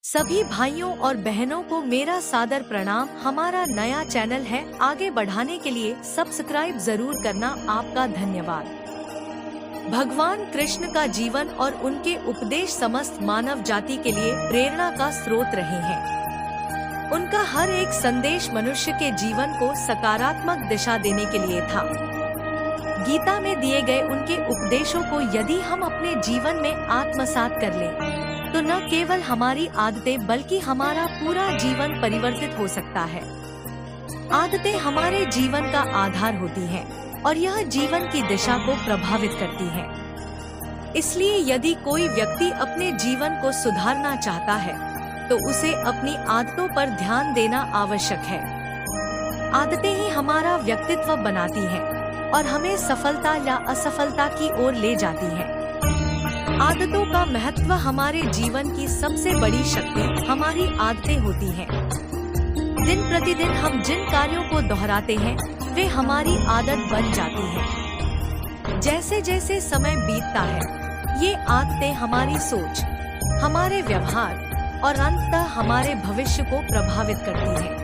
सभी भाइयों और बहनों को मेरा सादर प्रणाम। हमारा नया चैनल है, आगे बढ़ाने के लिए सब्सक्राइब जरूर करना। आपका धन्यवाद। भगवान कृष्ण का जीवन और उनके उपदेश समस्त मानव जाति के लिए प्रेरणा का स्रोत रहे हैं। उनका हर एक संदेश मनुष्य के जीवन को सकारात्मक दिशा देने के लिए था। गीता में दिए गए उनके उपदेशों को यदि हम अपने जीवन में आत्मसात कर लें, तो न केवल हमारी आदतें बल्कि हमारा पूरा जीवन परिवर्तित हो सकता है। आदतें हमारे जीवन का आधार होती हैं और यह जीवन की दिशा को प्रभावित करती हैं। इसलिए यदि कोई व्यक्ति अपने जीवन को सुधारना चाहता है, तो उसे अपनी आदतों पर ध्यान देना आवश्यक है। आदतें ही हमारा व्यक्तित्व बनाती हैं और हमें सफलता या असफलता की ओर ले जाती हैं। आदतों का महत्व हमारे जीवन की सबसे बड़ी शक्ति हमारी आदतें होती हैं। दिन प्रतिदिन हम जिन कार्यों को दोहराते हैं, वे हमारी आदत बन जाती हैं। जैसे जैसे समय बीतता है, ये आदतें हमारी सोच, हमारे व्यवहार और अंततः हमारे भविष्य को प्रभावित करती हैं।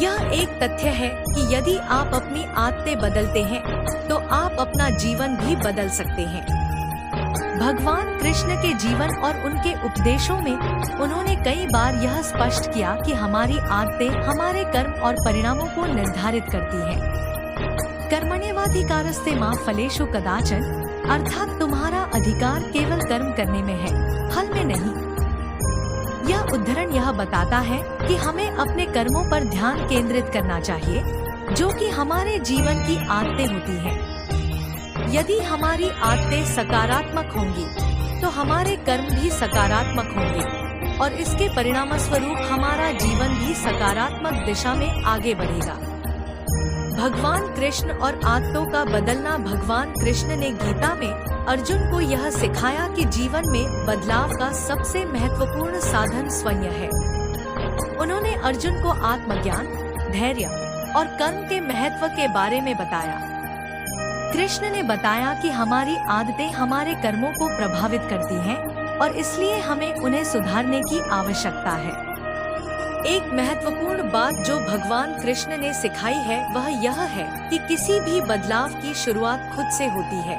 यह एक तथ्य है कि यदि आप अपनी आदतें बदलते हैं, तो आप अपना जीवन भी बदल सकते हैं। भगवान कृष्ण के जीवन और उनके उपदेशों में उन्होंने कई बार यह स्पष्ट किया कि हमारी आदतें हमारे कर्म और परिणामों को निर्धारित करती हैं। कर्मण्येवाधिकारस्ते मा फलेषु कदाचन, अर्थात तुम्हारा अधिकार केवल कर्म करने में है, फल में नहीं। यह उद्धरण यह बताता है कि हमें अपने कर्मों पर ध्यान केंद्रित करना चाहिए, जो कि हमारे जीवन की आदतें होती हैं। यदि हमारी आदतें सकारात्मक होंगी, तो हमारे कर्म भी सकारात्मक होंगे और इसके परिणामस्वरूप हमारा जीवन भी सकारात्मक दिशा में आगे बढ़ेगा। भगवान कृष्ण और आदतों का बदलना। भगवान कृष्ण ने गीता में अर्जुन को यह सिखाया कि जीवन में बदलाव का सबसे महत्वपूर्ण साधन स्वयं है। उन्होंने अर्जुन को आत्मज्ञान, धैर्य और कर्म के महत्व के बारे में बताया। कृष्ण ने बताया कि हमारी आदतें हमारे कर्मों को प्रभावित करती हैं और इसलिए हमें उन्हें सुधारने की आवश्यकता है। एक महत्वपूर्ण बात जो भगवान कृष्ण ने सिखाई है, वह यह है कि किसी भी बदलाव की शुरुआत खुद से होती है।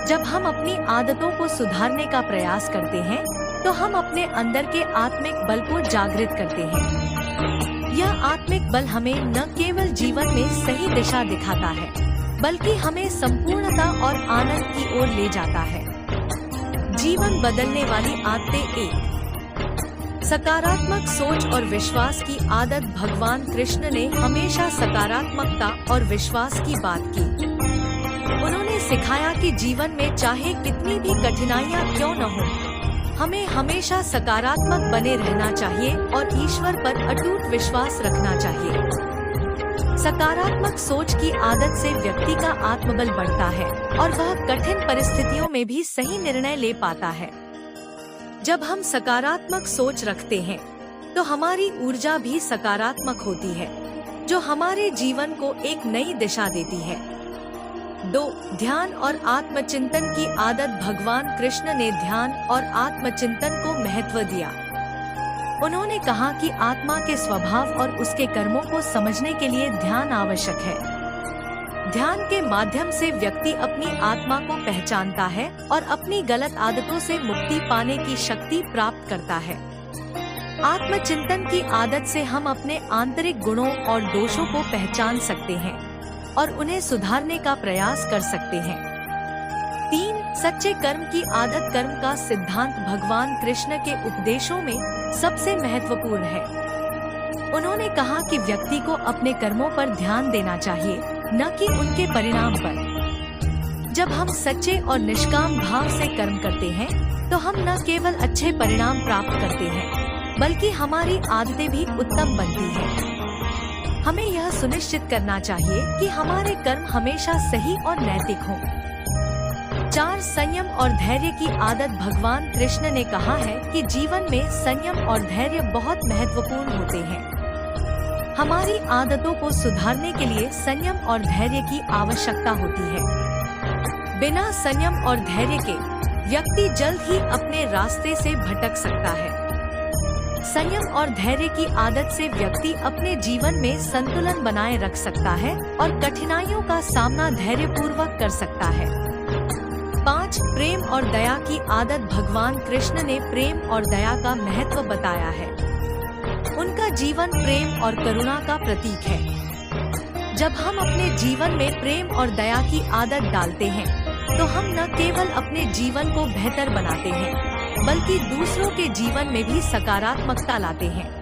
जब हम अपनी आदतों को सुधारने का प्रयास करते हैं, तो हम अपने अंदर के आत्मिक बल को जागृत करते हैं। यह आत्मिक बल हमें न केवल जीवन में सही दिशा दिखाता है, बल्कि हमें संपूर्णता और आनंद की ओर ले जाता है। जीवन बदलने वाली आदतें। एक, सकारात्मक सोच और विश्वास की आदत। भगवान कृष्ण ने हमेशा सकारात्मकता और विश्वास की बात की। उन्होंने सिखाया कि जीवन में चाहे कितनी भी कठिनाइयां क्यों न हो, हमें हमेशा सकारात्मक बने रहना चाहिए और ईश्वर पर अटूट विश्वास रखना चाहिए। सकारात्मक सोच की आदत से व्यक्ति का आत्मबल बढ़ता है और वह कठिन परिस्थितियों में भी सही निर्णय ले पाता है। जब हम सकारात्मक सोच रखते हैं, तो हमारी ऊर्जा भी सकारात्मक होती है, जो हमारे जीवन को एक नई दिशा देती है। 2, ध्यान और आत्मचिंतन की आदत। भगवान कृष्ण ने ध्यान और आत्मचिंतन को महत्व दिया। उन्होंने कहा कि आत्मा के स्वभाव और उसके कर्मों को समझने के लिए ध्यान आवश्यक है। ध्यान के माध्यम से व्यक्ति अपनी आत्मा को पहचानता है और अपनी गलत आदतों से मुक्ति पाने की शक्ति प्राप्त करता है। आत्मचिंतन की आदत से हम अपने आंतरिक गुणों और दोषों को पहचान सकते हैं और उन्हें सुधारने का प्रयास कर सकते हैं। 3, सच्चे कर्म की आदत। कर्म का सिद्धांत भगवान कृष्ण के उपदेशों में सबसे महत्वपूर्ण है। उन्होंने कहा कि व्यक्ति को अपने कर्मों पर ध्यान देना चाहिए, न कि उनके परिणाम पर। जब हम सच्चे और निष्काम भाव से कर्म करते हैं, तो हम न केवल अच्छे परिणाम प्राप्त करते हैं, बल्कि हमारी आदतें भी उत्तम बनती हैं। हमें यह सुनिश्चित करना चाहिए कि हमारे कर्म हमेशा सही और नैतिक हों। 4, संयम और धैर्य की आदत। भगवान कृष्ण ने कहा है कि जीवन में संयम और धैर्य बहुत महत्वपूर्ण होते हैं। हमारी आदतों को सुधारने के लिए संयम और धैर्य की आवश्यकता होती है। बिना संयम और धैर्य के व्यक्ति जल्द ही अपने रास्ते से भटक सकता है। संयम और धैर्य की आदत से व्यक्ति अपने जीवन में संतुलन बनाए रख सकता है और कठिनाइयों का सामना धैर्यपूर्वक कर सकता है। 5. प्रेम और दया की आदत। भगवान कृष्ण ने प्रेम और दया का महत्व बताया है। उनका जीवन प्रेम और करुणा का प्रतीक है। जब हम अपने जीवन में प्रेम और दया की आदत डालते हैं, तो हम न केवल अपने जीवन को बेहतर बनाते हैं, बल्कि दूसरों के जीवन में भी सकारात्मकता लाते हैं।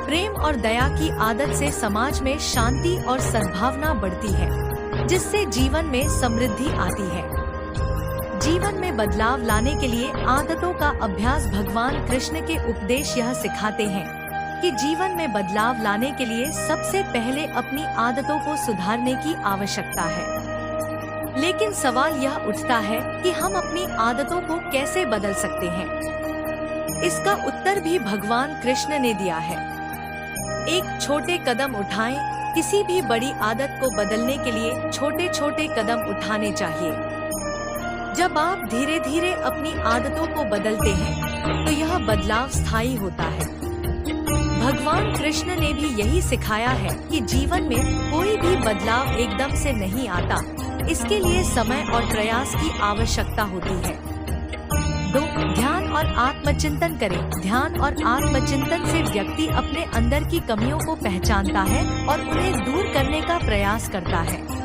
प्रेम और दया की आदत से समाज में शांति और सद्भावना बढ़ती है, जिससे जीवन में समृद्धि आती है। जीवन में बदलाव लाने के लिए आदतों का अभ्यास। भगवान कृष्ण के उपदेश यह सिखाते हैं कि जीवन में बदलाव लाने के लिए सबसे पहले अपनी आदतों को सुधारने की आवश्यकता है। लेकिन सवाल यह उठता है कि हम अपनी आदतों को कैसे बदल सकते हैं? इसका उत्तर भी भगवान कृष्ण ने दिया है। एक छोटे कदम उठाएं। किसी भी बड़ी आदत को बदलने के लिए छोटे छोटे कदम उठाने चाहिए। जब आप धीरे धीरे अपनी आदतों को बदलते हैं, तो यह बदलाव स्थायी होता है। भगवान कृष्ण ने भी यही सिखाया है कि जीवन में कोई भी बदलाव एकदम से नहीं आता। इसके लिए समय और प्रयास की आवश्यकता होती है। 2. ध्यान और आत्मचिंतन करें। ध्यान और आत्मचिंतन से व्यक्ति अपने अंदर की कमियों को पहचानता है और उन्हें दूर करने का प्रयास करता है।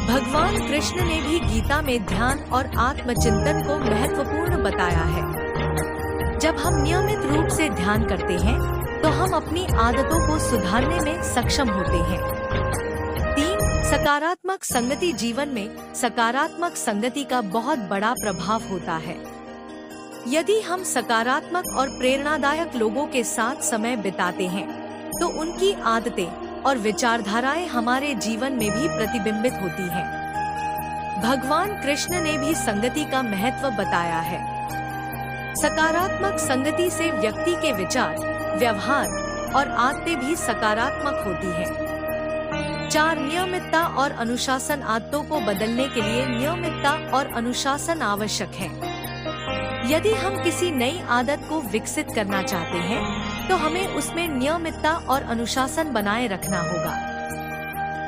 भगवान कृष्ण ने भी गीता में ध्यान और आत्मचिंतन को महत्वपूर्ण बताया है। जब हम नियमित रूप से ध्यान करते हैं, तो हम अपनी आदतों को सुधारने में सक्षम होते हैं। 3. सकारात्मक संगति। जीवन में सकारात्मक संगति का बहुत बड़ा प्रभाव होता है। यदि हम सकारात्मक और प्रेरणादायक लोगों के साथ समय बिताते हैं, तो उनकी आदतें और विचारधाराएं हमारे जीवन में भी प्रतिबिंबित होती हैं। भगवान कृष्ण ने भी संगति का महत्व बताया है। सकारात्मक संगति से व्यक्ति के विचार, व्यवहार और आदतें भी सकारात्मक होती हैं। 4. नियमितता और अनुशासन। आदतों को बदलने के लिए नियमितता और अनुशासन आवश्यक है। यदि हम किसी नई आदत को विकसित करना चाहते हैं, तो हमें उसमें नियमितता और अनुशासन बनाए रखना होगा।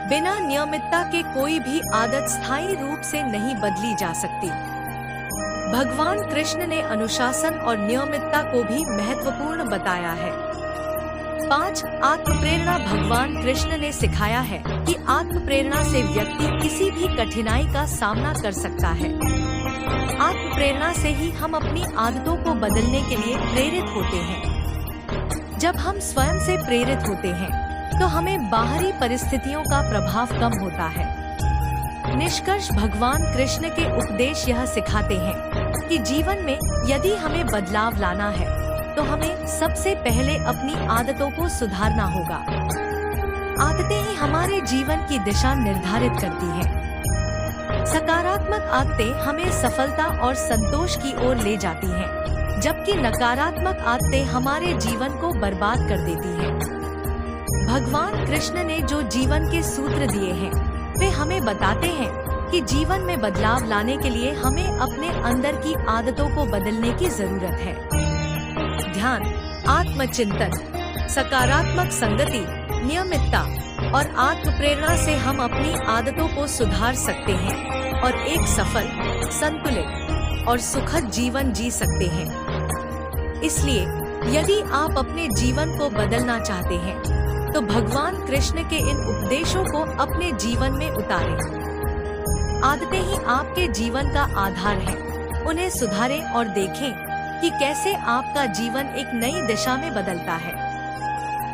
बिना नियमितता के कोई भी आदत स्थायी रूप से नहीं बदली जा सकती। भगवान कृष्ण ने अनुशासन और नियमितता को भी महत्वपूर्ण बताया है। 5. आत्मप्रेरणा। भगवान कृष्ण ने सिखाया है कि आत्मप्रेरणा से व्यक्ति किसी भी कठिनाई का सामना कर सकता है। आत्मप्रेरणा से ही हम अपनी आदतों को बदलने के लिए प्रेरित होते हैं। जब हम स्वयं से प्रेरित होते हैं, तो हमें बाहरी परिस्थितियों का प्रभाव कम होता है। निष्कर्ष। भगवान कृष्ण के उपदेश यह सिखाते हैं कि जीवन में यदि हमें बदलाव लाना है, तो हमें सबसे पहले अपनी आदतों को सुधारना होगा। आदतें ही हमारे जीवन की दिशा निर्धारित करती हैं। सकारात्मक आदतें हमें सफलता और संतोष की ओर ले जाती हैं, जबकि नकारात्मक आदतें हमारे जीवन को बर्बाद कर देती हैं। भगवान कृष्ण ने जो जीवन के सूत्र दिए हैं, वे हमें बताते हैं कि जीवन में बदलाव लाने के लिए हमें अपने अंदर की आदतों को बदलने की जरूरत है। ध्यान, आत्मचिंतन, सकारात्मक संगति, नियमितता और आत्म प्रेरणा से हम अपनी आदतों को सुधार सकते हैं और एक सफल, संतुलित और सुखद जीवन जी सकते हैं। इसलिए यदि आप अपने जीवन को बदलना चाहते हैं, तो भगवान कृष्ण के इन उपदेशों को अपने जीवन में उतारें। आदतें ही आपके जीवन का आधार हैं। उन्हें सुधारें और देखें कि कैसे आपका जीवन एक नई दिशा में बदलता है।